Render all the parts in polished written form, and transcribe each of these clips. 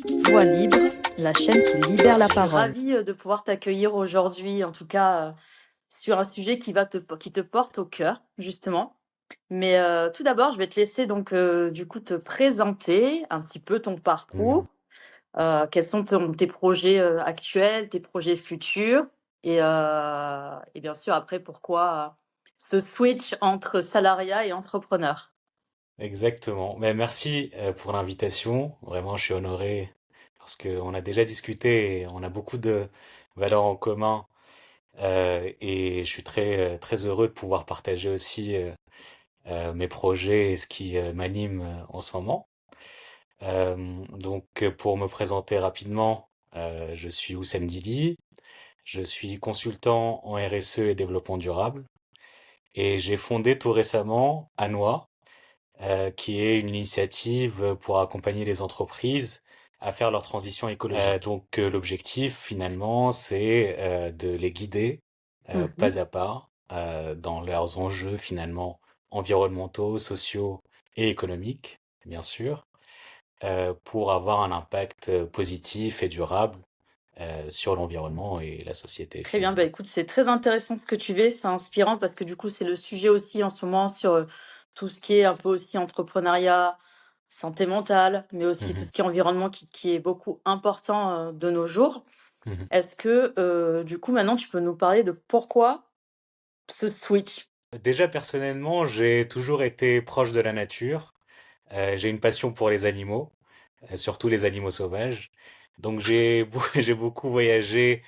Voix libre, la chaîne qui libère la Je suis parole. ravie de pouvoir t'accueillir aujourd'hui, en tout cas sur un sujet qui te porte au cœur, justement. Mais tout d'abord, je vais te laisser donc du coup te présenter un petit peu ton Mmh. parcours, quels sont tes projets actuels, tes projets futurs, et bien sûr après pourquoi ce switch entre salariat et entrepreneur. Exactement. Mais merci, pour l'invitation. Vraiment, je suis honoré parce qu'on a déjà discuté et on a beaucoup de valeurs en commun, et je suis très heureux de pouvoir partager aussi, mes projets et ce qui, m'anime, en ce moment. Pour me présenter rapidement, je suis Oussem Dili, je suis consultant en RSE et développement durable et j'ai fondé tout récemment Anoa, qui est une initiative pour accompagner les entreprises à faire leur transition écologique. L'objectif finalement, c'est de les guider Mhm. pas à pas dans leurs enjeux finalement environnementaux, sociaux et économiques, bien sûr, pour avoir un impact positif et durable sur l'environnement et la société Très bien, bah, finalement. écoute, c'est très intéressant ce que tu fais, c'est inspirant parce que du coup, c'est le sujet aussi en ce moment sur tout ce qui est un peu aussi entrepreneuriat, santé mentale, mais aussi tout Mhm, ce qui est environnement qui est beaucoup important de nos jours. mhm. Est-ce que du coup, maintenant, tu peux nous parler de pourquoi ce switch? Déjà personnellement, j'ai toujours été proche de la nature. J'ai une passion pour les animaux, surtout les animaux sauvages. Donc j'ai beaucoup voyagé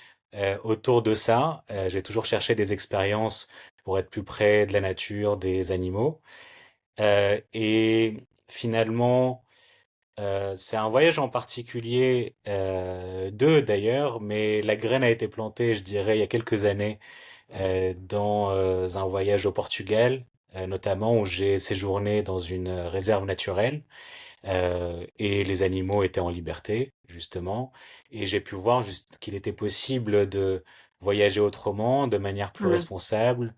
autour de ça. J'ai toujours cherché des expériences pour être plus près de la nature, des animaux. Et finalement, c'est un voyage en particulier, deux d'ailleurs, mais la graine a été plantée, je dirais, il y a quelques années, dans un voyage au Portugal, notamment où j'ai séjourné dans une réserve naturelle, et les animaux étaient en liberté, justement, et j'ai pu voir juste qu'il était possible de voyager autrement, de manière plus Mm. responsable,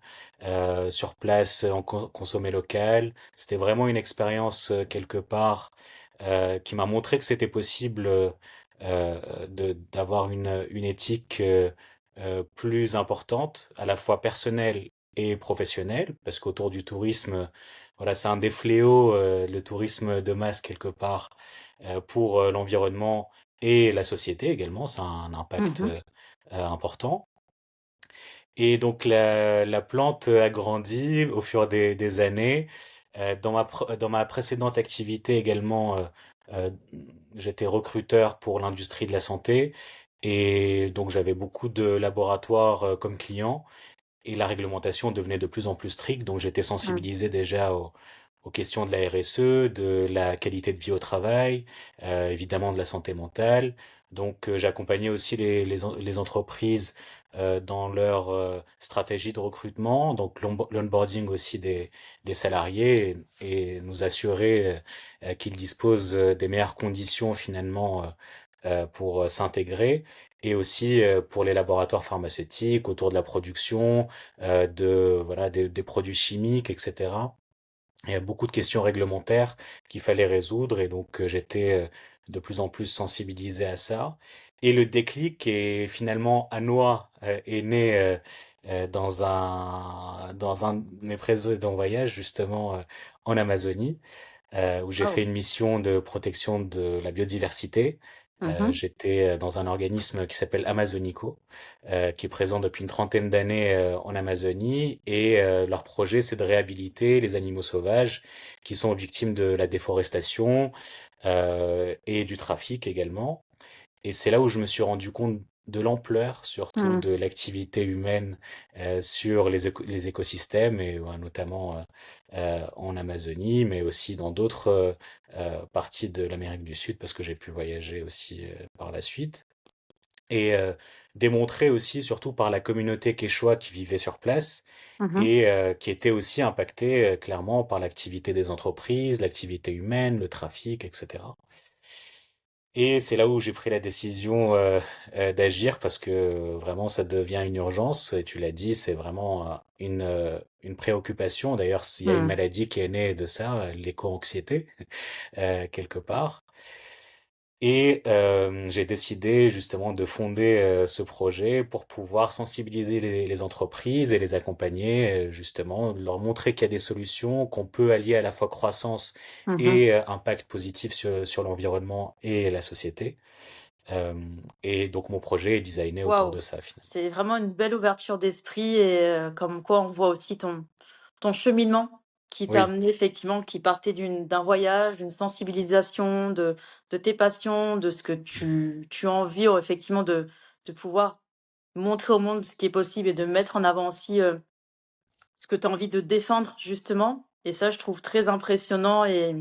sur place, consommer local. C'était vraiment une expérience quelque part qui m'a montré que c'était possible d'avoir une éthique plus importante, à la fois personnelle et professionnelle, parce qu'autour du tourisme, voilà, c'est un des fléaux, le tourisme de masse quelque part, pour l'environnement et la société également, ça a un impact Mhm. important. Et donc la plante a grandi au fur des années. Dans ma précédente activité également, euh, j'étais recruteur pour l'industrie de la santé et donc j'avais beaucoup de laboratoires comme clients et la réglementation devenait de plus en plus stricte. Donc j'étais Mm. sensibilisé déjà aux questions de la RSE, de la qualité de vie au travail, évidemment de la santé mentale. Donc j'accompagnais aussi les entreprises dans leur stratégie de recrutement, donc l'onboarding aussi des salariés et nous assurer qu'ils disposent des meilleures conditions finalement pour s'intégrer et aussi pour les laboratoires pharmaceutiques autour de la production des produits chimiques, etc. Il y a beaucoup de questions réglementaires qu'il fallait résoudre et donc j'étais de plus en plus sensibilisé à ça. Et le déclic est finalement Anoa est né dans un de mes précédents voyages justement en Amazonie où j'ai fait Oh. une mission de protection de la biodiversité. Mhm. J'étais dans un organisme qui s'appelle Amazonico, qui est présent depuis une trentaine d'années en Amazonie, et leur projet, c'est de réhabiliter les animaux sauvages qui sont victimes de la déforestation et du trafic également. Et c'est là où je me suis rendu compte de l'ampleur, surtout Mm. de l'activité humaine sur les écosystèmes, et notamment en Amazonie, mais aussi dans d'autres parties de l'Amérique du Sud, parce que j'ai pu voyager aussi par la suite. Et démontrer aussi, surtout par la communauté quechua qui vivait sur place, Mhm. et qui était aussi impactée clairement par l'activité des entreprises, l'activité humaine, le trafic, etc. Et c'est là où j'ai pris la décision d'agir parce que vraiment ça devient une urgence. Et tu l'as dit, c'est vraiment une préoccupation. D'ailleurs, il y a une Mm. maladie qui est née de ça, l'éco-anxiété, quelque part. Et j'ai décidé justement de fonder ce projet pour pouvoir sensibiliser les entreprises et les accompagner, justement, leur montrer qu'il y a des solutions, qu'on peut allier à la fois croissance Mhm. et impact positif sur l'environnement et la société. Euh, et donc mon projet est designé autour de Waouh, ça finalement. c'est vraiment une belle ouverture d'esprit et comme quoi on voit aussi ton cheminement qui t'a Oui. amené effectivement, qui partait d'un voyage, d'une sensibilisation de tes passions, de ce que tu as envie effectivement de pouvoir montrer au monde ce qui est possible et de mettre en avant aussi ce que tu as envie de défendre justement. Et ça, je trouve très impressionnant et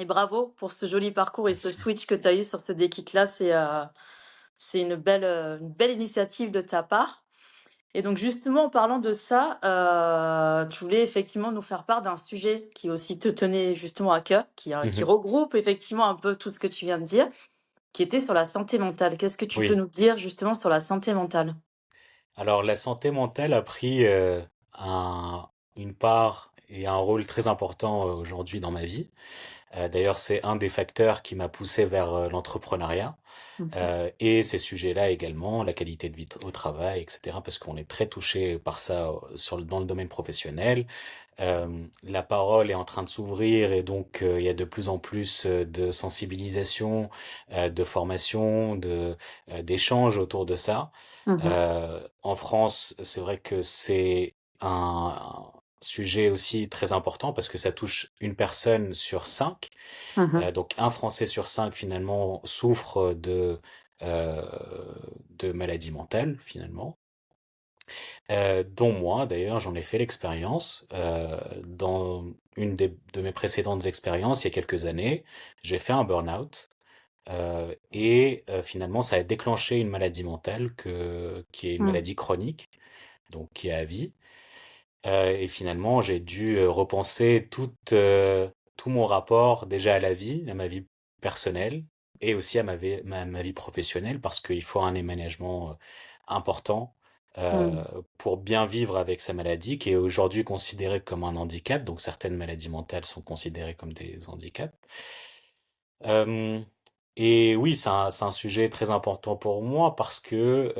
bravo pour ce joli parcours et ce Merci. switch que tu as eu sur ce déclic-là. C'est une belle initiative de ta part. Et donc justement, en parlant de ça, tu voulais effectivement nous faire part d'un sujet qui aussi te tenait justement à cœur, qui Mhm. regroupe effectivement un peu tout ce que tu viens de dire, qui était sur la santé mentale. Qu'est-ce que tu peux Oui. nous dire justement sur la santé mentale? Alors la santé mentale a pris un, une part et un rôle très important aujourd'hui dans ma vie. D'ailleurs, c'est un des facteurs qui m'a poussé vers l'entrepreneuriat. Mhm. Et ces sujets-là également, la qualité de vie au travail, etc., parce qu'on est très touché par ça dans le domaine professionnel. La parole est en train de s'ouvrir et donc il y a de plus en plus de sensibilisation, de formation, d'échanges autour de ça. Mhm. En France, c'est vrai que c'est un sujet aussi très important parce que ça touche une personne sur cinq. Mhm. Donc un Français sur cinq finalement souffre euh, de maladies mentales finalement, dont moi d'ailleurs j'en ai fait l'expérience. Dans de mes précédentes expériences il y a quelques années, j'ai fait un burn-out. Et finalement ça a déclenché une maladie mentale qui est une Mhm. maladie chronique, donc qui est à vie. Et finalement, j'ai dû repenser tout mon rapport déjà à la vie, à ma vie personnelle et aussi à ma vie professionnelle parce qu'il faut un aménagement important Mhm. pour bien vivre avec sa maladie qui est aujourd'hui considérée comme un handicap. Donc certaines maladies mentales sont considérées comme des handicaps. Euh, et oui, c'est un sujet très important pour moi parce que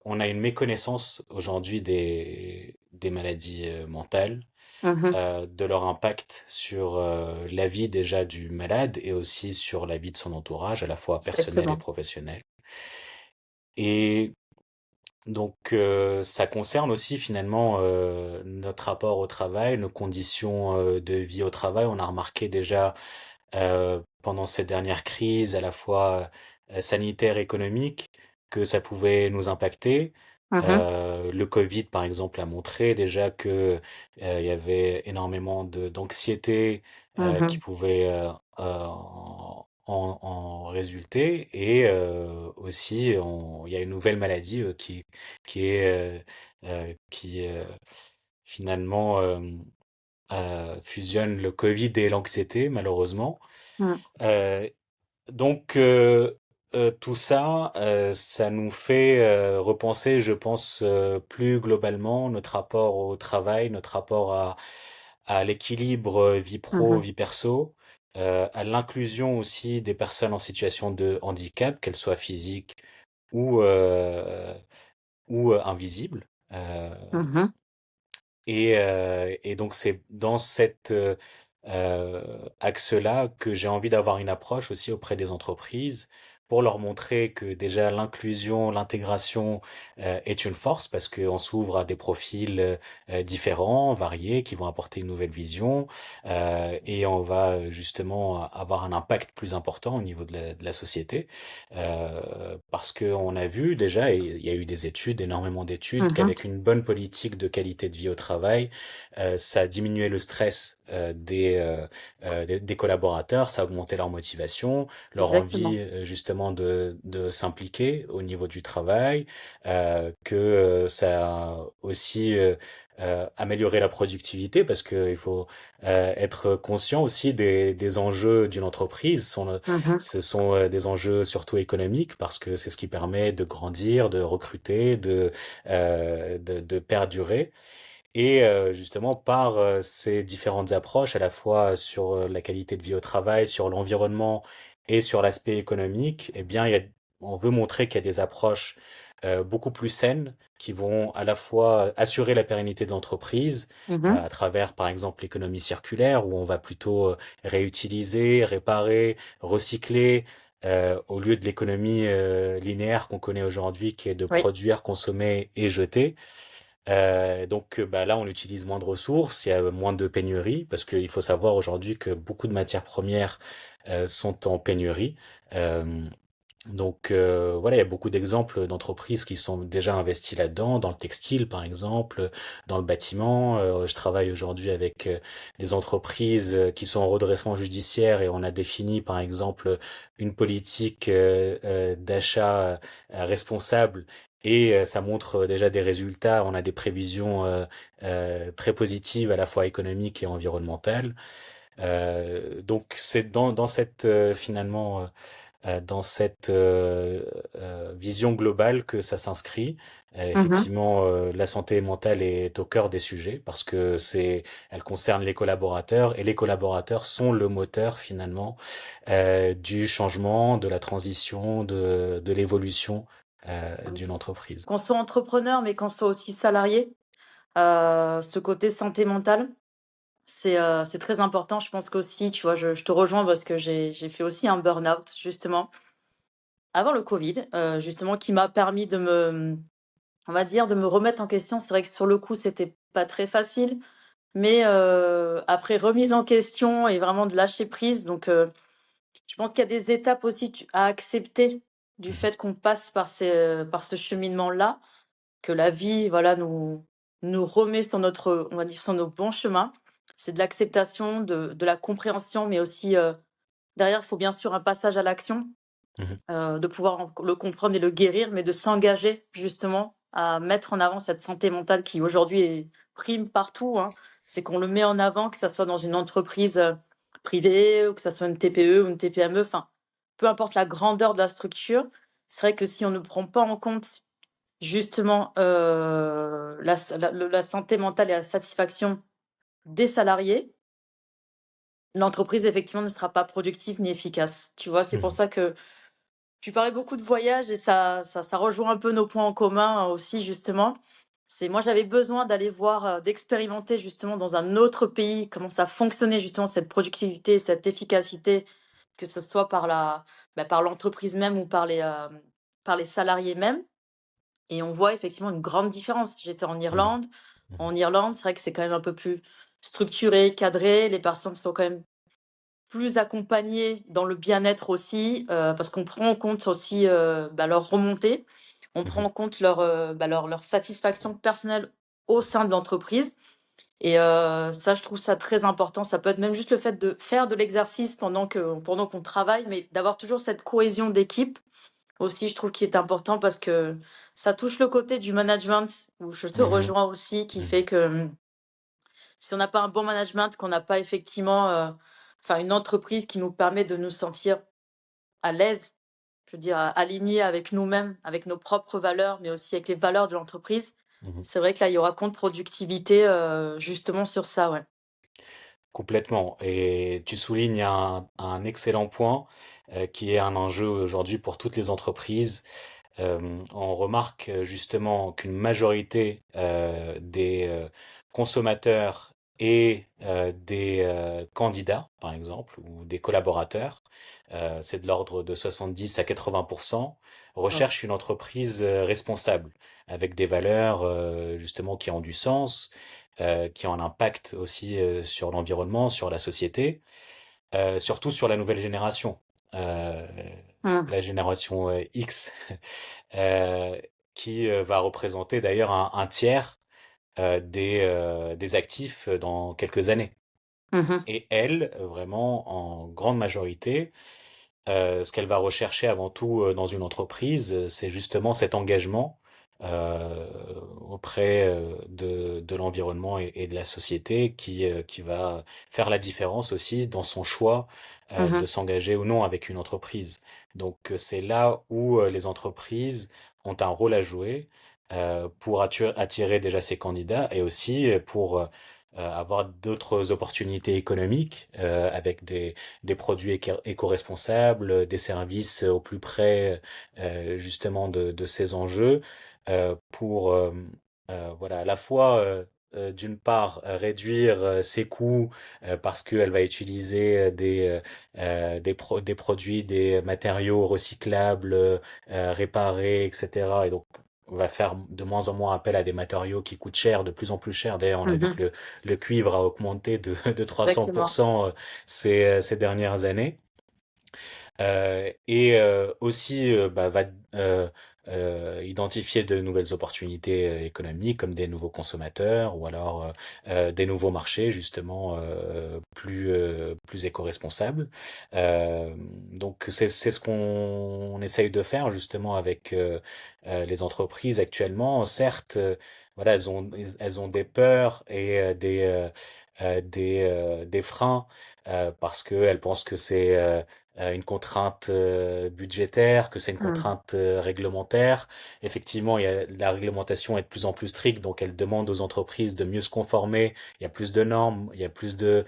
on a une méconnaissance aujourd'hui des maladies mentales, Mhm. de leur impact sur la vie déjà du malade et aussi sur la vie de son entourage, à la fois personnel et Exactement. professionnel. Et donc ça concerne aussi finalement notre rapport au travail, nos conditions de vie au travail. On a remarqué déjà pendant cette dernière crise, à la fois sanitaire et économique, que ça pouvait nous impacter. Mhm. Le Covid, par exemple, a montré déjà que il y avait énormément d'anxiété qui Mhm. pouvait en résulter, et aussi il y a une nouvelle maladie qui est qui finalement fusionne le Covid et l'anxiété, malheureusement. Mhm. Euh, donc tout ça, ça nous fait repenser, je pense, plus globalement notre rapport au travail, notre rapport à l'équilibre vie pro, Mhm. vie perso, à l'inclusion aussi des personnes en situation de handicap, qu'elles soient physiques ou invisibles. Mhm. Et donc c'est dans cet axe-là que j'ai envie d'avoir une approche aussi auprès des entreprises pour leur montrer que déjà l'inclusion, l'intégration est une force parce qu'on s'ouvre à des profils différents, variés, qui vont apporter une nouvelle vision, et on va justement avoir un impact plus important au niveau de la société, parce qu'on a vu déjà, et il y a eu des études, énormément d'études, Mhm. qu'avec une bonne politique de qualité de vie au travail, ça a diminué le stress des collaborateurs, ça a augmenté leur motivation, leur envie Exactement. justement de s'impliquer au niveau du travail, que ça a aussi amélioré la productivité parce que il faut être conscient aussi des enjeux d'une entreprise. Mhm. Ce sont des enjeux surtout économiques parce que c'est ce qui permet de grandir, de recruter, de perdurer. Et justement, par ces différentes approches, à la fois sur la qualité de vie au travail, sur l'environnement Et sur l'aspect économique, eh bien, on veut montrer qu'il y a des approches beaucoup plus saines qui vont à la fois assurer la pérennité de l'entreprise Mhm. à travers, par exemple, l'économie circulaire, où on va plutôt réutiliser, réparer, recycler, au lieu de l'économie linéaire qu'on connaît aujourd'hui, qui est de Oui. produire, consommer et jeter. Bah, là, on utilise moins de ressources, il y a moins de pénurie, parce qu'il faut savoir aujourd'hui que beaucoup de matières premières sont en pénurie. Euh, voilà, il y a beaucoup d'exemples d'entreprises qui sont déjà investies là-dedans, dans le textile par exemple, dans le bâtiment. Je travaille aujourd'hui avec des entreprises qui sont en redressement judiciaire et on a défini par exemple une politique d'achat responsable. Et ça montre déjà des résultats. On a des prévisions très positives à la fois économiques et environnementales. Donc c'est dans cette finalement dans cette vision globale que ça s'inscrit. Mhm. Effectivement, la santé mentale est au cœur des sujets parce que elle concerne les collaborateurs et les collaborateurs sont le moteur finalement du changement, de la transition, de l'évolution d'une entreprise. Qu'on soit entrepreneur, mais qu'on soit aussi salarié, ce côté santé mentale, c'est très important. Je pense qu'aussi, tu vois, je te rejoins parce que j'ai fait aussi un burn-out, justement, avant le Covid, justement, qui m'a permis on va dire, de me remettre en question. C'est vrai que sur le coup, c'était pas très facile, mais après remise en question et vraiment de lâcher prise. Donc, je pense qu'il y a des étapes aussi à accepter du Mhm, fait qu'on passe par ce cheminement-là, que la vie, voilà, nous remet sur on va dire, sur nos bons chemins. C'est de l'acceptation, de la compréhension, mais aussi, derrière, il faut bien sûr un passage à l'action, mhm, de pouvoir le comprendre et le guérir, mais de s'engager justement à mettre en avant cette santé mentale qui aujourd'hui prime partout, hein. C'est qu'on le met en avant, que ça soit dans une entreprise privée, ou que ça soit une TPE ou une TPME, enfin, peu importe la grandeur de la structure. C'est vrai que si on ne prend pas en compte justement la santé mentale et la satisfaction des salariés, l'entreprise effectivement ne sera pas productive ni efficace. Tu vois, c'est pour mhm, ça que tu parlais beaucoup de voyages et ça rejoint un peu nos points en commun aussi, justement. C'est moi, j'avais besoin d'aller voir, d'expérimenter justement dans un autre pays comment ça fonctionnait justement cette productivité, cette efficacité, que ce soit par l'entreprise même ou par les salariés même. Et on voit effectivement une grande différence. J'étais en mhm, Irlande. mhm, En Irlande, c'est vrai que c'est quand même un peu plus structuré, cadré. Les personnes sont quand même plus accompagnés dans le bien-être aussi, parce qu'on prend en compte aussi, leur remontée. On prend mhm, en compte leur satisfaction personnelle au sein de l'entreprise et ça, je trouve ça très important. Ça peut être même juste le fait de faire de l'exercice pendant qu'on travaille, mais d'avoir toujours cette cohésion d'équipe aussi, je trouve qui est important parce que ça touche le côté du management où je te mhm, rejoins aussi, qui fait mhm, que, si on n'a pas un bon management, qu'on n'a pas effectivement, enfin une entreprise qui nous permet de nous sentir à l'aise, je veux dire, alignés avec nous-mêmes, avec nos propres valeurs, mais aussi avec les valeurs de l'entreprise. mhm. C'est vrai que là, il y aura contre-productivité, justement sur ça, ouais. Complètement. Et tu soulignes un excellent point qui est un enjeu aujourd'hui pour toutes les entreprises. On remarque justement qu'une majorité des consommateurs et des candidats, par exemple, ou des collaborateurs, c'est de l'ordre de 70 à 80%, Ouais. recherchent une entreprise responsable, avec des valeurs justement qui ont du sens, qui ont un impact aussi sur l'environnement, sur la société, surtout sur la nouvelle génération. Euh, Mmh. la génération X euh, qui va représenter d'ailleurs un tiers des actifs dans quelques années. Mmh. Et elle, vraiment en grande majorité, ce qu'elle va rechercher avant tout dans une entreprise, c'est justement cet engagement euh, auprès de l'environnement et de la société qui va faire la différence aussi dans son choix de Mmh. s'engager ou non avec une entreprise. Donc c'est là où les entreprises ont un rôle à jouer pour attirer déjà ces candidats et aussi pour avoir d'autres opportunités économiques avec des produits éco-responsables, des services au plus près justement de ces enjeux pour voilà à la fois d'une part réduire ses coûts parce qu'elle va utiliser des produits, des matériaux recyclables, réparés, etc. Et donc on va faire de moins en moins appel à des matériaux qui coûtent cher, de plus en plus cher. D'ailleurs, on a vu Mhm. que le cuivre a augmenté de Exactement. 300% ces dernières années. Et aussi va identifier de nouvelles opportunités économiques comme des nouveaux consommateurs ou alors des nouveaux marchés justement plus éco-responsables. Donc c'est ce qu'on essaye de faire justement avec les entreprises actuellement. Certes, voilà, elles ont des peurs et des freins parce qu'elles pensent que c'est une contrainte budgétaire, que c'est une Mhm. contrainte réglementaire. Effectivement, la réglementation est de plus en plus stricte, donc elle demande aux entreprises de mieux se conformer. Il y a plus de normes, il y a plus de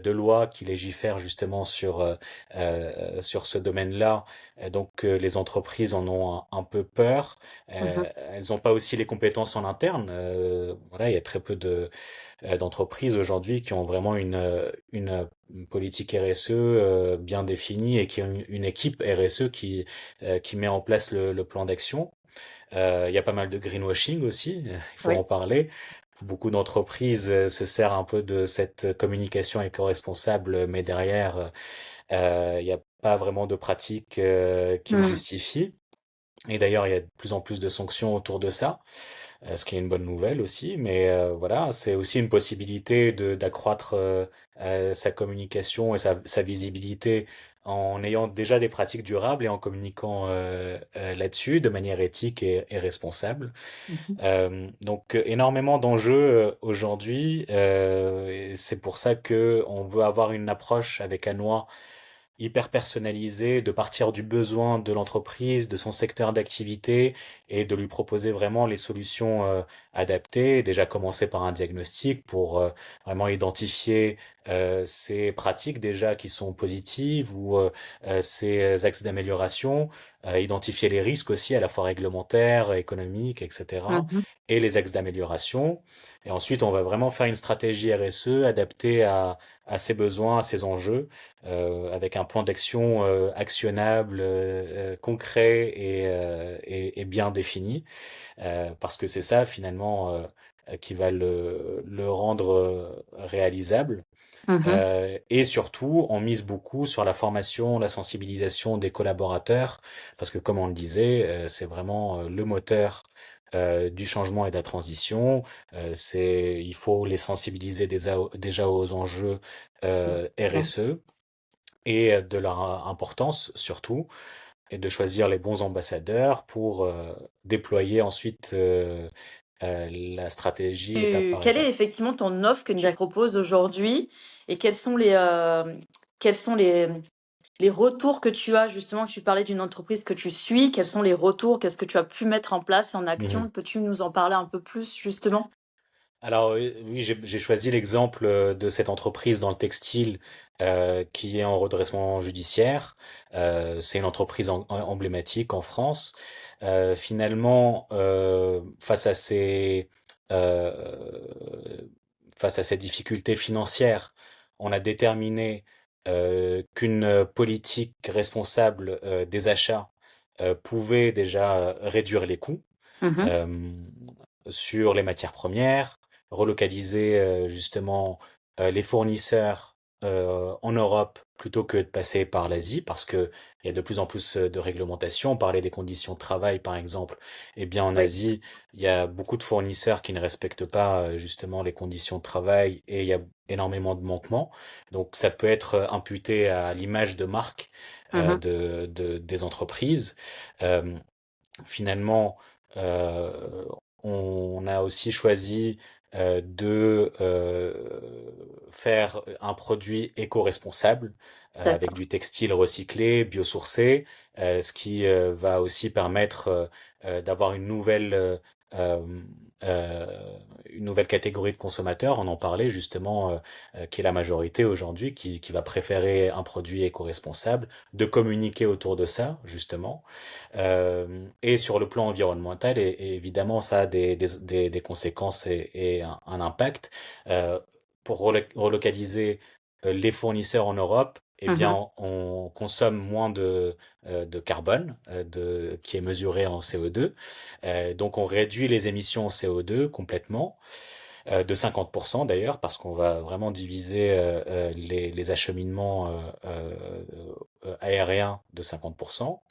lois qui légifèrent justement sur ce domaine-là. Donc les entreprises en ont un peu peur. Mhm. Elles n'ont pas aussi les compétences en interne. Voilà, il y a très peu d'entreprises aujourd'hui qui ont vraiment une politique RSE bien définie et qui ont une équipe RSE qui met en place le plan d'action. Il y a pas mal de greenwashing aussi, il faut en Oui. parler. Beaucoup d'entreprises se servent un peu de cette communication éco-responsable, mais derrière, il n'y a pas vraiment de pratique qui le Mhm. justifie. Et d'ailleurs, il y a de plus en plus de sanctions autour de ça ce qui est une bonne nouvelle aussi. Mais voilà, c'est aussi une possibilité de d'accroître sa communication et sa visibilité en ayant déjà des pratiques durables et en communiquant là-dessus de manière éthique et responsable. Mhm. Donc énormément d'enjeux aujourd'hui. Et c'est pour ça que on veut avoir une approche avec Anoa hyper personnalisé, de partir du besoin de l'entreprise, de son secteur d'activité et de lui proposer vraiment les solutions adaptées. Déjà commencer par un diagnostic pour vraiment identifier ces pratiques déjà qui sont positives ou ces axes d'amélioration, identifier les risques aussi à la fois réglementaires, économiques, etc. Mhm. et les axes d'amélioration. Et ensuite, on va vraiment faire une stratégie RSE adaptée à ses besoins, à ses enjeux avec un plan d'action actionnable, concret et bien défini, parce que c'est ça finalement qui va le rendre réalisable. Mhm. Et surtout, on mise beaucoup sur la formation, la sensibilisation des collaborateurs, parce que comme on le disait, c'est vraiment le moteur du changement et de la transition. Il faut les sensibiliser déjà aux enjeux Exactement. RSE et de leur importance surtout, et de choisir les bons ambassadeurs pour déployer ensuite la stratégie étape par Quelle étape. est effectivement ton offre que tu proposes aujourd'hui et quels sont les retours que tu as justement, tu parlais d'une entreprise que tu suis, quels sont les retours, qu'est-ce que tu as pu mettre en place en Mhm. action? Peux-tu nous en parler un peu plus justement? Alors oui, j'ai choisi l'exemple de cette entreprise dans le textile qui est en redressement judiciaire. C'est une entreprise emblématique en France. Finalement, euh, face à ces difficultés financières, on a déterminé qu'une politique responsable des achats pouvait déjà réduire les coûts Mhm. euh, sur les matières premières, relocaliser justement les fournisseurs en Europe plutôt que de passer par l'Asie, parce que il y a de plus en plus de réglementations. On parlait des conditions de travail, par exemple. Eh bien, en Oui. Asie, il y a beaucoup de fournisseurs qui ne respectent pas justement les conditions de travail et il y a énormément de manquements. Donc, ça peut être imputé à l'image de marque Mhm. des entreprises. Euh, Finalement, euh, on a aussi choisi de faire un produit éco-responsable avec D'accord. du textile recyclé, biosourcé, ce qui va aussi permettre d'avoir une nouvelle euh, euh, une nouvelle catégorie de consommateurs, on en parlait justement, qui est la majorité aujourd'hui, qui va préférer un produit éco-responsable, de communiquer autour de ça, justement. Et sur le plan environnemental, et évidemment, ça a des conséquences et un impact. Pour relocaliser les fournisseurs en Europe, eh bien, Mhm. on consomme moins de carbone, qui est mesuré en CO2. Donc, on réduit les émissions en CO2 complètement, de 50% d'ailleurs, parce qu'on va vraiment diviser les acheminements aériens de 50%.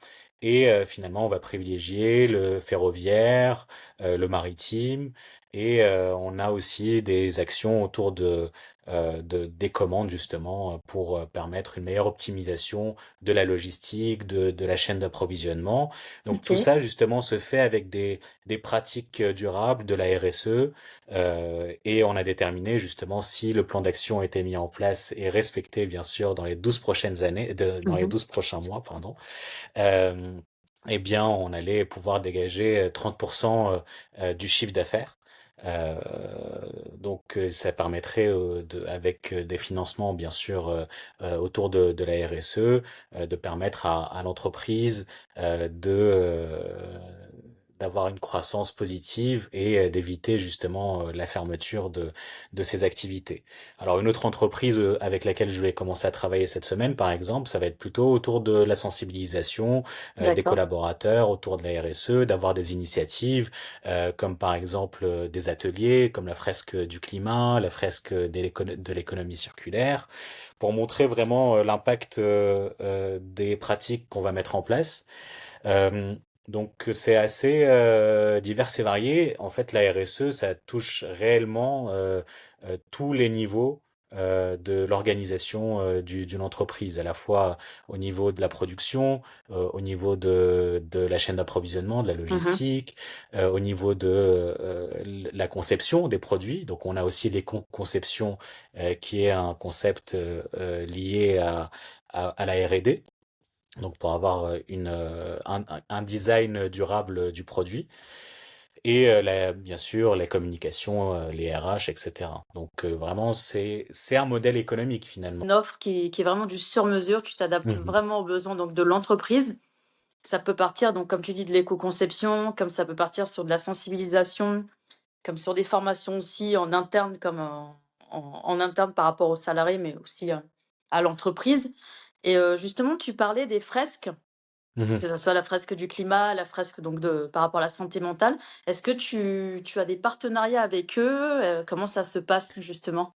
Et finalement, on va privilégier le ferroviaire, le maritime, et on a aussi des actions autour des commandes justement pour permettre une meilleure optimisation de la logistique, de la chaîne d'approvisionnement. Donc tout Ok. ça justement se fait avec des pratiques durables, de la RSE, et on a déterminé justement si le plan d'action était mis en place et respecté bien sûr dans les 12 prochaines années, dans les Mhm. 12 prochains mois, pardon. Euh, eh bien, on allait pouvoir dégager 30% du chiffre d'affaires. Euh, donc, ça permettrait, avec des financements, bien sûr, autour de la RSE, de permettre à l'entreprise d'avoir une croissance positive et d'éviter justement la fermeture de ces activités. Alors une autre entreprise avec laquelle je vais commencer à travailler cette semaine, par exemple, ça va être plutôt autour de la sensibilisation des D'accord. collaborateurs, autour de la RSE, d'avoir des initiatives comme par exemple des ateliers comme la fresque du climat, la fresque de l'économie circulaire, pour montrer vraiment l'impact des pratiques qu'on va mettre en place. Euh, donc c'est assez divers et varié. En fait, la RSE, ça touche réellement tous les niveaux de l'organisation d'une entreprise, à la fois au niveau de la production, au niveau de la chaîne d'approvisionnement, de la Mhm. logistique, au niveau de la conception des produits. Donc on a aussi les conceptions qui est un concept lié à la R&D, donc pour avoir un design durable du produit, et bien sûr les communications, les RH, etc. Donc vraiment c'est un modèle économique finalement. Une offre qui est vraiment du sur-mesure. Tu t'adaptes Mhm. vraiment aux besoins donc de l'entreprise. Ça peut partir, donc, comme tu dis, de l'éco-conception, comme ça peut partir sur de la sensibilisation, comme sur des formations aussi en interne, comme en interne par rapport aux salariés, mais aussi à l'entreprise. Et justement, tu parlais des fresques, Mhm. que ce soit la fresque du climat, la fresque donc par rapport à la santé mentale. Est-ce que tu as des partenariats avec eux? Comment ça se passe justement?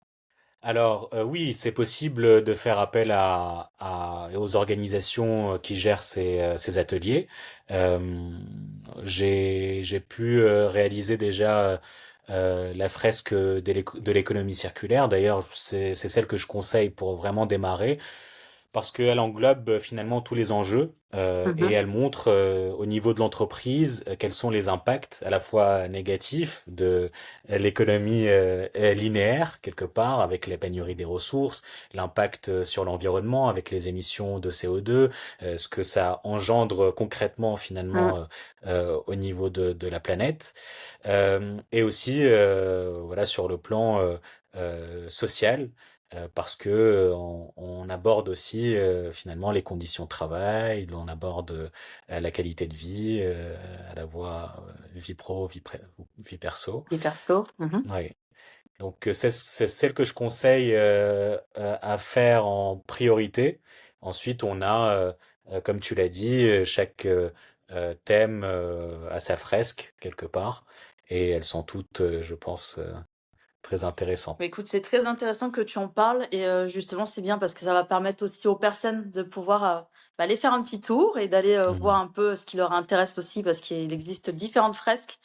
Alors oui, c'est possible de faire appel aux organisations qui gèrent ces ateliers. Euh, j'ai pu réaliser déjà la fresque de l'économie circulaire. D'ailleurs, c'est celle que je conseille pour vraiment démarrer, parce qu'elle englobe finalement tous les enjeux et Mhm. elle montre au niveau de l'entreprise quels sont les impacts à la fois négatifs de l'économie linéaire quelque part avec les pénuries des ressources, l'impact sur l'environnement avec les émissions de CO2, ce que ça engendre concrètement Mm. finalement au niveau de la planète, et aussi voilà sur le plan social, parce que on aborde aussi finalement les conditions de travail, on aborde la qualité de vie, à la fois vie pro, vie perso. Et perso. Mhm. Ouais. Donc c'est celle que je conseille à faire en priorité. Ensuite, on a, comme tu l'as dit, chaque thème a sa fresque quelque part, et elles sont toutes, je pense, très Mais intéressantes. écoute, c'est très intéressant que tu en parles et justement, c'est bien parce que ça va permettre aussi aux personnes de pouvoir aller faire un petit tour et d'aller voir Mhm. un peu ce qui leur intéresse aussi parce qu'il existe différentes fresques,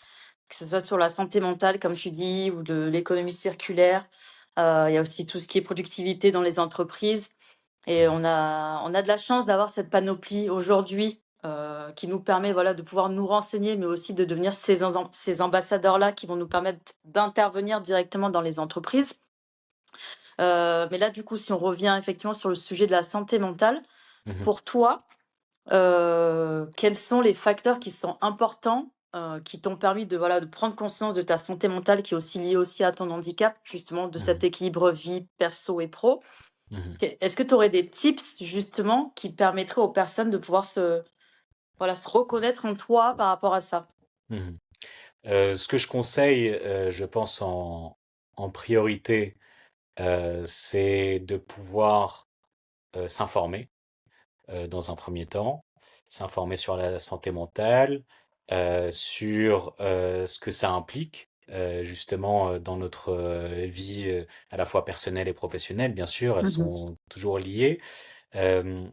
que ce soit sur la santé mentale, comme tu dis, ou de l'économie circulaire. Il y a aussi tout ce qui est productivité dans les entreprises. Et on a de la chance d'avoir cette panoplie aujourd'hui qui nous permet voilà, de pouvoir nous renseigner, mais aussi de devenir ces ambassadeurs-là qui vont nous permettre d'intervenir directement dans les entreprises. Mais là, du coup, si on revient effectivement sur le sujet de la santé mentale, Mhm. pour toi, quels sont les facteurs qui sont importants qui t'ont permis de, voilà, de prendre conscience de ta santé mentale qui est aussi liée aussi à ton handicap, justement, de cet Mmh. équilibre vie perso et pro. Mmh. Est-ce que tu aurais des tips, justement, qui permettraient aux personnes de pouvoir voilà, se reconnaître en toi par rapport à ça? Mmh. Ce que je conseille, je pense en priorité, c'est de pouvoir, s'informer. Dans un premier temps, s'informer sur la santé mentale, sur ce que ça implique, justement, dans notre vie, à la fois personnelle et professionnelle, bien sûr, elles Mmh. sont toujours liées. Euh,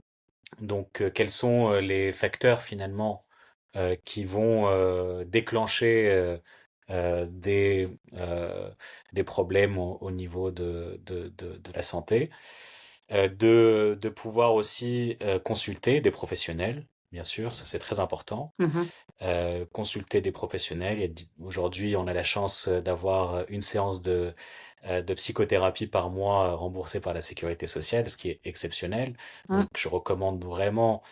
donc, quels sont les facteurs finalement qui vont déclencher des problèmes au niveau de la santé? De pouvoir aussi consulter des professionnels, bien sûr, ça c'est très important. Mmh. Consulter des professionnels. Aujourd'hui, on a la chance d'avoir une séance de psychothérapie par mois remboursée par la sécurité sociale, ce qui est exceptionnel. Mmh. Donc, je recommande vraiment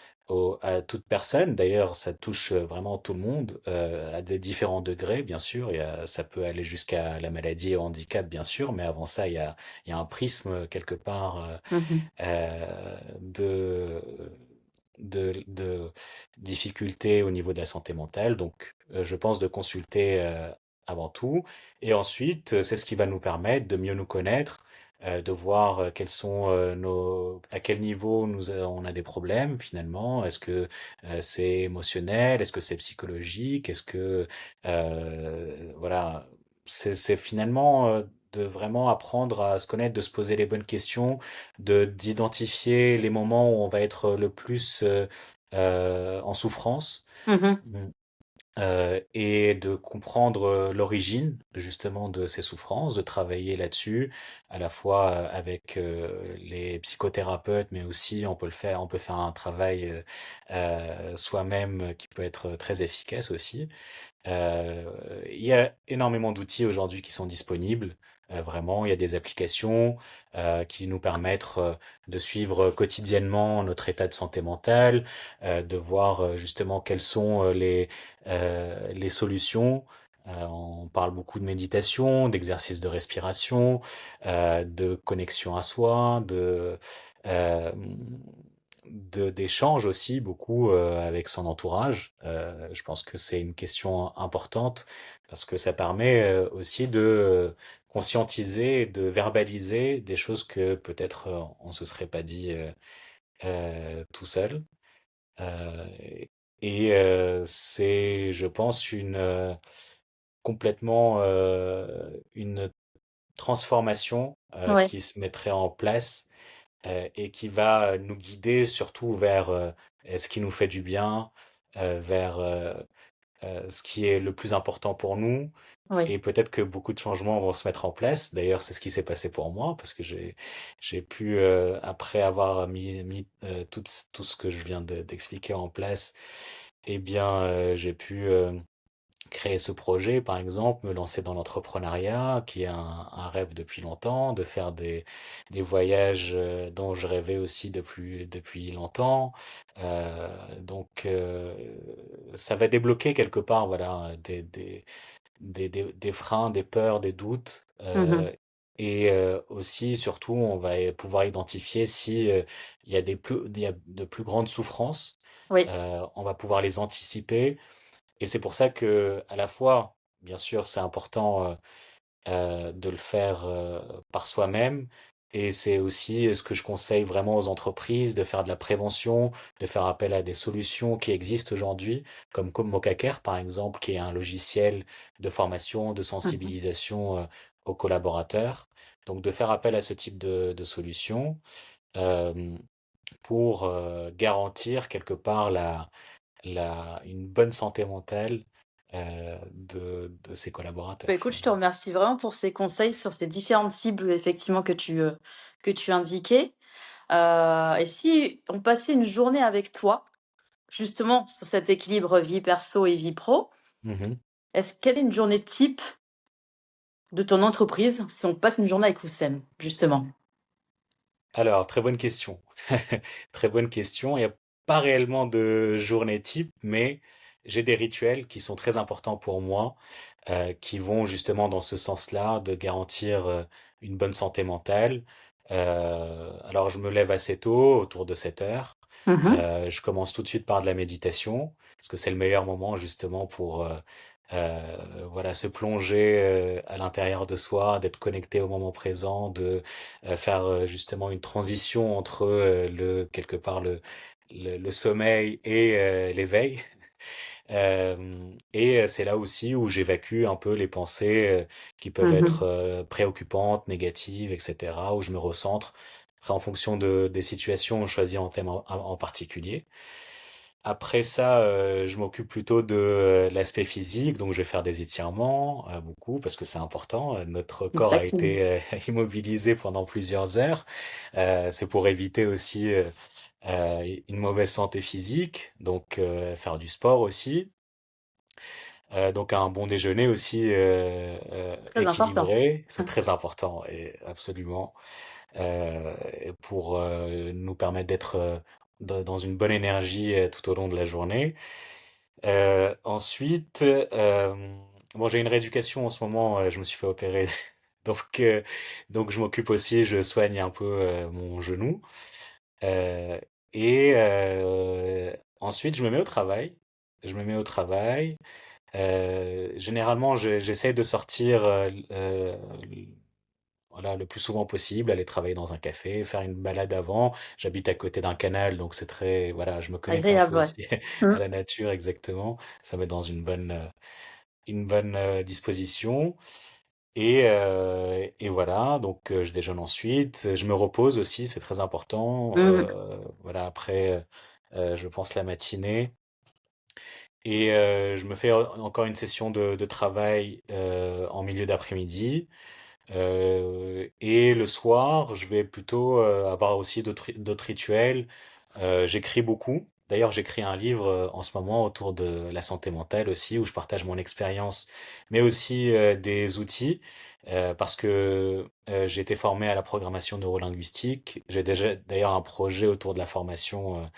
à toute personne. D'ailleurs, ça touche vraiment tout le monde à des différents degrés, bien sûr. Ça peut aller jusqu'à la maladie et au handicap, bien sûr. Mais avant ça, il y a un prisme quelque part Mmh. de de difficultés au niveau de la santé mentale. Donc, je pense de consulter avant tout. Et ensuite, c'est ce qui va nous permettre de mieux nous connaître, de voir quels sont à quel niveau on a des problèmes finalement. Est-ce que c'est émotionnel? Est-ce que c'est psychologique? Est-ce que voilà, c'est finalement de vraiment apprendre à se connaître, de se poser les bonnes questions, de d'identifier les moments où on va être le plus en souffrance. Mmh. Mm. Et de comprendre l'origine justement de ces souffrances, de travailler là-dessus, à la fois avec les psychothérapeutes, mais aussi on peut faire un travail soi-même qui peut être très efficace aussi. Euh, il y a énormément d'outils aujourd'hui qui sont disponibles. Vraiment, il y a des applications qui nous permettent de suivre quotidiennement notre état de santé mentale, de voir justement quelles sont les solutions. On parle beaucoup de méditation, d'exercices de respiration, de connexion à soi, euh, d'échanges aussi beaucoup avec son entourage. Je pense que c'est une question importante parce que ça permet aussi de conscientiser, de verbaliser des choses que peut-être on se serait pas dit tout seul. Euh, c'est, je pense, complètement une transformation Ouais, qui se mettrait en place et qui va nous guider surtout vers ce qui nous fait du bien, vers ce qui est le plus important pour nous. oui. Et peut-être que beaucoup de changements vont se mettre en place. D'ailleurs, c'est ce qui s'est passé pour moi, parce que j'ai pu, après avoir mis tout ce que je viens d'expliquer en place, eh bien, j'ai pu créer ce projet, par exemple, me lancer dans l'entrepreneuriat, qui est un rêve depuis longtemps, de faire des voyages dont je rêvais aussi depuis longtemps. Donc, ça va débloquer quelque part, voilà, des freins, des peurs, des doutes. Mmh. Et aussi, surtout, on va pouvoir identifier si il y a de plus grandes souffrances. Oui. On va pouvoir les anticiper et c'est pour ça que, à la fois, bien sûr, c'est important de le faire par soi-même. Et c'est aussi ce que je conseille vraiment aux entreprises, de faire de la prévention, de faire appel à des solutions qui existent aujourd'hui, comme Mocacare, par exemple, qui est un logiciel de formation, de Mmh. sensibilisation aux collaborateurs. Donc, de faire appel à ce type de solutions euh, pour garantir quelque part une bonne santé mentale de ses Bah, collaborateurs écoute, je te finalement. remercie vraiment pour ces conseils sur ces différentes cibles, effectivement, que tu indiquais. Et si on passait une journée avec toi, justement, sur cet équilibre vie perso et vie pro, Mhm. quelle est une journée type de ton entreprise si on passe une journée avec Oussem, justement? Alors, très bonne question. Très bonne question. Il n'y a pas réellement de journée type, mais j'ai des rituels qui sont très importants pour moi, qui vont justement dans ce sens-là, de garantir une bonne santé mentale. Alors je me lève assez tôt, autour de 7 heures. Mhm. Je commence tout de suite par de la méditation, parce que c'est le meilleur moment justement pour voilà, se plonger à l'intérieur de soi, d'être connecté au moment présent, de faire justement une transition entre quelque part le sommeil et l'éveil. Et c'est là aussi où j'évacue un peu les pensées qui peuvent être Mhm. préoccupantes, négatives, etc., où je me recentre. Après, en fonction des situations, je choisis un thème en particulier. Après ça, je m'occupe plutôt de l'aspect physique, donc je vais faire des étirements, beaucoup, parce que c'est important. Notre corps a Exactement. été immobilisé pendant plusieurs heures. C'est pour éviter aussi une mauvaise santé physique, donc faire du sport aussi. Donc un bon déjeuner aussi Très important. équilibré, c'est très important et absolument pour nous permettre d'être dans une bonne énergie tout au long de la journée. Ensuite, bon, j'ai une rééducation en ce moment, je me suis fait opérer, donc euh, donc je m'occupe aussi, je soigne un peu mon genou. Euh, et ensuite, je me mets au travail. Je me mets au travail. Généralement, j'essaie de sortir voilà, le plus souvent possible, aller travailler dans un café, faire une balade avant. J'habite à côté d'un canal, donc c'est très, voilà, je me connecte un peu Agréable, ouais. aussi à Mhm. la nature, exactement. Ça met dans une bonne disposition. Et voilà, donc je déjeune ensuite. Je me repose aussi, c'est très important. Mhm. Voilà, après, je pense la matinée. Et je me fais encore une session de travail en milieu d'après-midi. Et le soir, je vais plutôt avoir aussi d'autres rituels. J'écris beaucoup. D'ailleurs, j'écris un livre en ce moment autour de la santé mentale aussi, où je partage mon expérience, mais aussi des outils, parce que j'ai été formé à la programmation neurolinguistique. J'ai déjà d'ailleurs un projet autour de la formation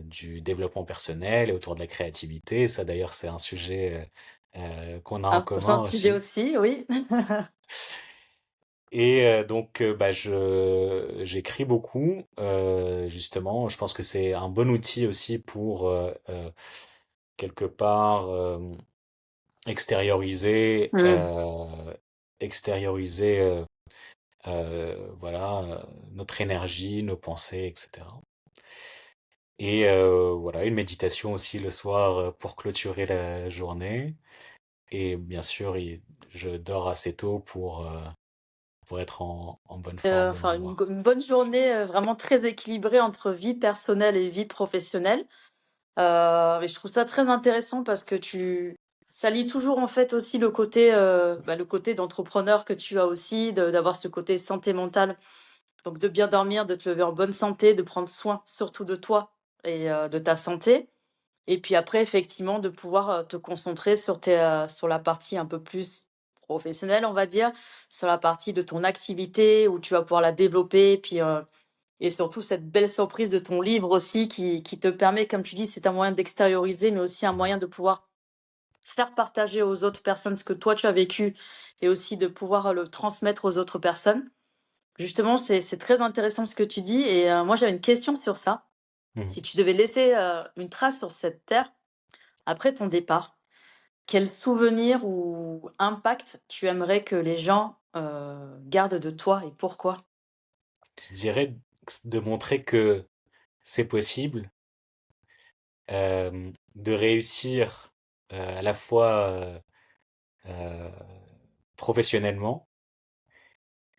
du développement personnel et autour de la créativité. Ça, d'ailleurs, c'est un sujet qu'on a en Un prochain commun sujet aussi. aussi, oui. Et donc, bah, j'écris beaucoup, justement. Je pense que c'est un bon outil aussi pour quelque part extérioriser, Mhm. extérioriser, voilà, notre énergie, nos pensées, etc. Et voilà, une méditation aussi le soir pour clôturer la journée. Et bien sûr, je dors assez tôt pour être en bonne forme le Enfin, lendemain. une bonne journée vraiment très équilibrée entre vie personnelle et vie professionnelle. Et je trouve ça très intéressant parce que ça lie toujours en fait aussi le côté d'entrepreneur que tu as aussi, d'avoir ce côté santé mentale. Donc de bien dormir, de te lever en bonne santé, de prendre soin surtout de toi et de ta santé. Et puis après, effectivement, de pouvoir te concentrer sur la partie un peu plus professionnelle, on va dire, sur la partie de ton activité où tu vas pouvoir la développer. Et surtout cette belle surprise de ton livre aussi qui te permet, comme tu dis, c'est un moyen d'extérioriser, mais aussi un moyen de pouvoir faire partager aux autres personnes ce que toi tu as vécu et aussi de pouvoir le transmettre aux autres personnes. Justement, c'est très intéressant ce que tu dis. Et moi, j'avais une question sur ça. Mhm. Si tu devais laisser une trace sur cette terre après ton départ, quel souvenir ou impact tu aimerais que les gens gardent de toi et pourquoi? Je dirais de montrer que c'est possible de réussir à la fois euh, professionnellement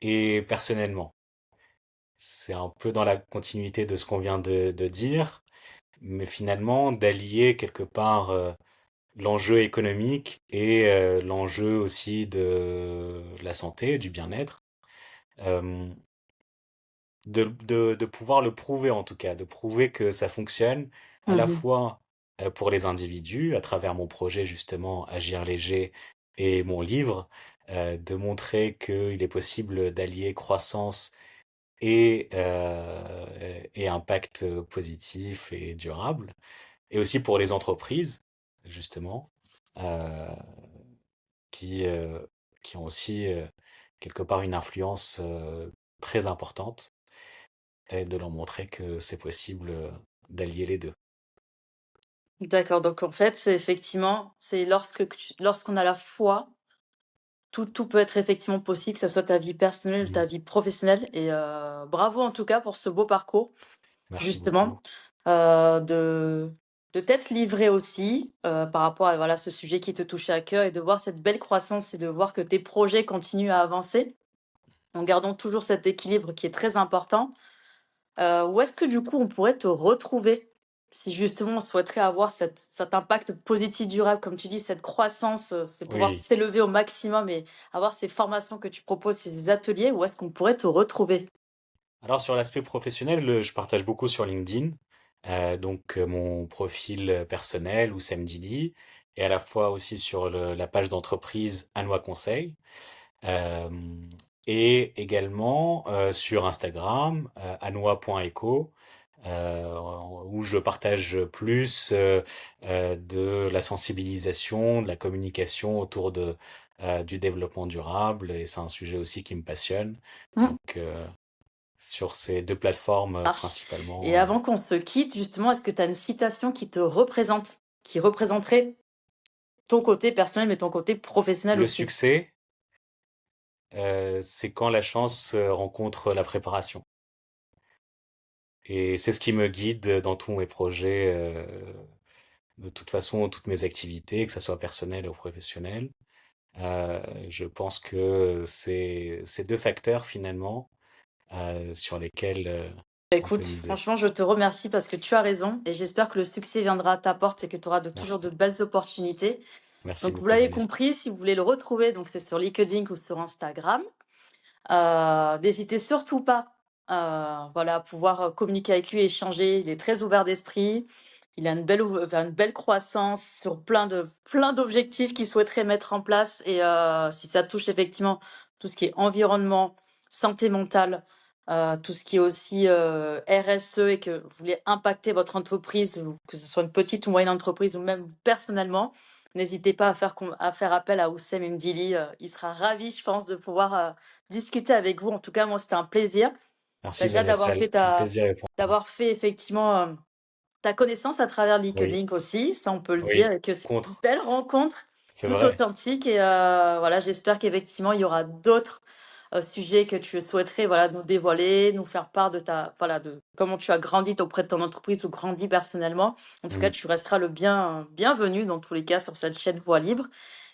et personnellement. C'est un peu dans la continuité de ce qu'on vient de dire, mais finalement d'allier quelque part l'enjeu économique et l'enjeu aussi de la santé, du bien-être. Euh, de pouvoir le prouver en tout cas, de prouver que ça fonctionne à la Mhm. fois pour les individus, à travers mon projet justement Agir léger et mon livre, de montrer qu'il est possible d'allier croissance et impact positif et durable, et aussi pour les entreprises. justement, euh, qui, euh, qui ont aussi quelque part une influence très importante, et de leur montrer que c'est possible d'allier les deux. D'accord, donc en fait, c'est effectivement, c'est lorsqu'on a la foi, tout peut être effectivement possible, que ça soit ta vie personnelle ou ta Mhm. vie professionnelle. Et bravo en tout cas pour ce beau parcours, Merci beaucoup. justement, euh, de, de t'être livré aussi par rapport à voilà, ce sujet qui te touchait à cœur et de voir cette belle croissance et de voir que tes projets continuent à avancer en gardant toujours cet équilibre qui est très important. Où est-ce que du coup on pourrait te retrouver si justement on souhaiterait avoir cet impact positif durable, comme tu dis, cette croissance, c'est pouvoir Oui. s'élever au maximum et avoir ces formations que tu proposes, ces ateliers, où est-ce qu'on pourrait te retrouver? Alors sur l'aspect professionnel, je partage beaucoup sur LinkedIn, donc mon profil personnel ou Samdili, et à la fois aussi sur la page d'entreprise Anoa Conseil, euh, et également sur Instagram, anoa.eco, où je partage plus de la sensibilisation, de la communication autour du développement durable, et c'est un sujet aussi qui me passionne. Hmm, Donc, sur ces deux plateformes marche. Et principalement. avant qu'on se quitte, justement, est-ce que tu as une citation qui te représente, qui représenterait ton côté personnel, mais ton côté professionnel Le aussi? succès, c'est quand la chance rencontre la préparation. Et c'est ce qui me guide dans tous mes projets, de toute façon, toutes mes activités, que ce soit personnel ou professionnel. Je pense que c'est ces deux facteurs finalement sur lesquels Bah, on peut écoute, miser. franchement, je te remercie parce que tu as raison et j'espère que le succès viendra à ta porte et que tu auras toujours de Merci. belles opportunités. Merci Donc, vous beaucoup, l'avez Vanessa. compris, si vous voulez le retrouver, donc c'est sur LinkedIn ou sur Instagram. N'hésitez surtout pas, voilà, à pouvoir communiquer avec lui, échanger. Il est très ouvert d'esprit. Il a une belle croissance sur plein d'objectifs qu'il souhaiterait mettre en place. Et si ça touche effectivement tout ce qui est environnement, santé mentale, tout ce qui est aussi RSE et que vous voulez impacter votre entreprise, ou que ce soit une petite ou moyenne entreprise ou même personnellement, n'hésitez pas à faire appel à Oussem Mdili. Il sera ravi, je pense, de pouvoir discuter avec vous. En tout cas, moi, c'était un plaisir. Merci, Déjà Vanessa. Tout le plaisir est pour moi. d'avoir fait effectivement ta connaissance à travers Oui, LinkedIn aussi, ça on peut le dire, oui. et que c'est une Contre. belle rencontre, C'est tout vrai. authentique. Et voilà, j'espère qu'effectivement, il y aura d'autres sujets que tu souhaiterais voilà, nous dévoiler, nous faire part voilà, de comment tu as grandi auprès de ton entreprise ou grandi personnellement. En tout cas, Mhm. tu resteras le bienvenu dans tous les cas sur cette chaîne Voix Libre.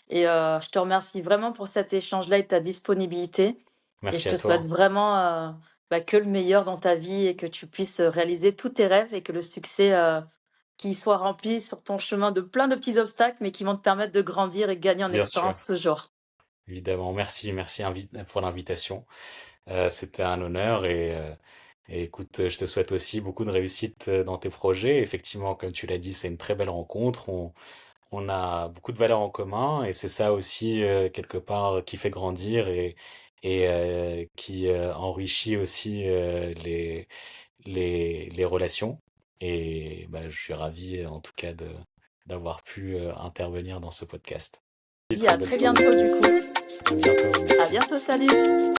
Et je te remercie vraiment pour cet échange-là et ta disponibilité. Et je Merci à te souhaite toi. vraiment que le meilleur dans ta vie et que tu puisses réaliser tous tes rêves et que le succès qui soit rempli sur ton chemin de plein de petits obstacles, mais qui vont te permettre de grandir et gagner en Bien sûr. expérience toujours. Évidemment, merci, merci pour l'invitation. C'était un honneur et écoute, je te souhaite aussi beaucoup de réussite dans tes projets. Effectivement, comme tu l'as dit, c'est une très belle rencontre. On a beaucoup de valeurs en commun et c'est ça aussi quelque part qui fait grandir et qui enrichit aussi les relations. Et bah, je suis ravi en tout cas d'avoir pu intervenir dans ce podcast. Dis Très à bonne très soirée. bientôt du coup. À bientôt, À merci. bientôt, salut!